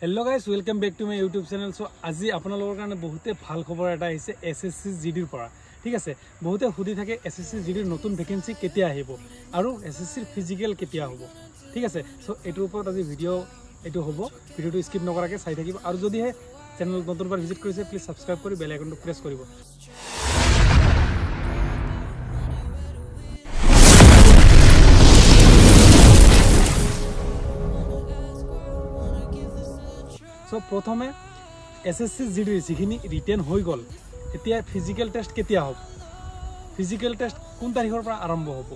Hello guys welcome back to my YouTube channel. So आज आपनलोকৰ কাৰণে বহুতে ভাল খবৰ এটা আহিছে এসএসসি জিডিৰ পৰা। ঠিক আছে, বহুতে সুধি থাকে এসএসসি জিডিৰ নতুন ভ্যাকেন্সি কেতিয়া আহিব আৰু এসএসসিৰ ফিজিক্যাল কেতিয়া হ'ব। ঠিক আছে, সো এটোৰ ওপৰত আজি ভিডিও এটো হ'ব। ভিডিওটো স্কিপ নকৰাকৈ চাই থাকিব আৰু যদিহে চেনেল নতুনবাৰ ভিজিট কৰিছে প্লিজ সাবস্ক্ৰাইব কৰি বেল আইকনটো প্ৰেছ কৰিব। सो प्रथमे एसएससी जिडिर जिखिनि रिटेन हो गल एतिया फिजिकल टेस्ट केतिया हब, फिजिकल टेस्ट कोन तारिखर পৰা आरम्भ हब,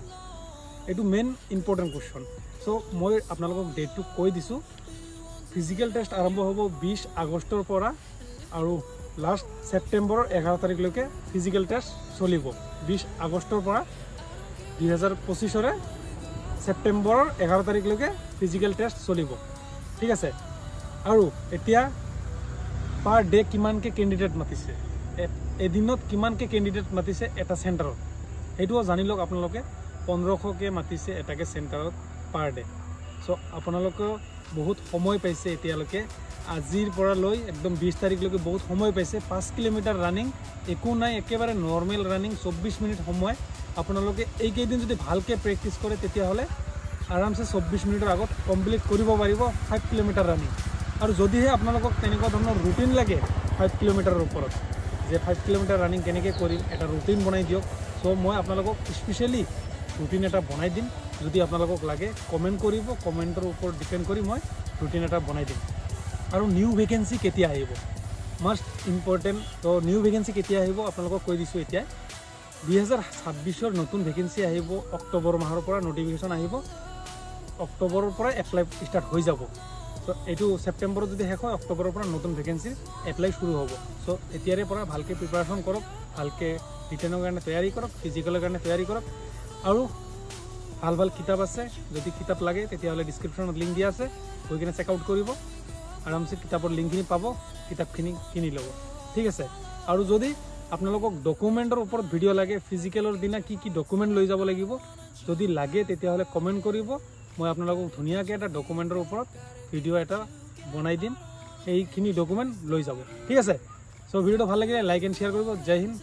एटु मेन इम्पोर्टेन्ट क्वेश्चन। सो मैं आपनालोকক डेटटु কৈ দিছো। फिजिकल टेस्ट आरम्भ हब 20 আগষ্টৰ পৰা আৰু लास्ट सेप्टेम्बर 11 तारिखলৈকে फिजिकल टेस्ट चलिब। 20 আগষ্টৰ পৰা 2025 रे सेप्टेम्बर 11 तारिखলৈকে फिजिकल टेस्ट चलिब। ठीक আছে, আৰু এতিয়া পাৰ ডে কিমান কে ক্যান্ডিডেট মাতিছে, এদিনত কিমান কে ক্যান্ডিডেট মাতিছে এটা সেন্টাৰত, এইটো জানি লওক। আপোনালোকে 1500 কে মাতিছে এটাকে সেন্টাৰত পাৰ ডে। সো আপোনালোকে বহুত সময় পাইছে এতিয়ালৈকে, আজিৰ পৰা লৈ একদম 20 তাৰিখলৈকে বহুত সময় পাইছে। 5 কিলোমিটাৰ ৰানিং একো নাই, একেবাৰে নৰ্মেল ৰানিং 24 মিনিট সময়। আপোনালোকে এই কেইদিন যদি ভালকে প্ৰেক্টিস কৰে তেতিয়া হলে আৰামসে 24 মিনিটৰ আগত কমপ্লিট কৰিব পাৰিব 5 কিলোমিটাৰ ৰানিং। और যদিহে আপোনালোকক তেনেকুৱা ধৰণৰ ৰুটিন লাগে 5 কিলোমিটাৰৰ ওপৰত, যে 5 কিলোমিটাৰ ৰানিং কেনেকৈ কৰিম এটা ৰুটিন বনাই দিয়ক। সো মই আপোনালোকক স্পেশালি ৰুটিন এটা বনাই দিম। যদি আপোনালোকক লাগে কমেন্ট কৰিব, কমেন্টৰ ওপৰত ডিপেন্ড কৰি মই ৰুটিন এটা বনাই দিম। আৰু নিউ ভ্যাকেন্সি কেতিয়া আহিব মাষ্ট ইম্পৰ্টেন্ট। তো নিউ ভ্যাকেন্সি কেতিয়া আহিব আপোনালোকক কৈ দিছো। এতিয়া 2026 নতুন ভ্যাকেন্সি আহিব। অক্টোবৰ মাহৰ পৰা নোটিফিকেশন আহিব, অক্টোবৰৰ পৰা এপ্লাই স্টাৰ্ট হৈ যাব। সো এইটো সেপ্টেম্বৰত যদি শেষ হয় অক্টোবৰৰ পৰা নতুন ভ্যাকেন্সি এপ্লাই শুৰু হ'ব। সো এতিয়াৰে পৰা ভালকে প্ৰিপাৰেশ্যন কৰক, ভালকে ৰিটেনৰ কাৰণে তৈয়াৰী কৰক, ফিজিকেলৰ কাৰণে তৈয়াৰী কৰক। আৰু ভাল ভাল কিতাপ আছে, যদি কিতাপ লাগে তেতিয়াহ'লে ডিসক্ৰিপশ্যনত লিংক দিয়া আছে, গৈ কিনে চেক আউট কৰিব। আৰামসে কিতাপৰ লিংকখিনি পাব, কিতাপখিনি কিনি ল'ব। ঠিক আছে, আৰু যদি আপোনালোকক ডকুমেণ্টৰ ওপৰত ভিডিঅ' লাগে, ফিজিকেলৰ দিনা কি কি ডকুমেণ্ট লৈ যাব লাগিব যদি লাগে তেতিয়াহ'লে কমেণ্ট কৰিব। মই আপোনালোকক ধুনীয়াকৈ এটা ডকুমেণ্টৰ ওপৰত ভিডিও এটা বনাই দিম, এইখিনি ডকুমেণ্ট লৈ যাব। ঠিক আছে, সো ভিডিওটো ভাল লাগিলে লাইক এণ্ড শ্বেয়াৰ কৰিব। জয় হিন্দ।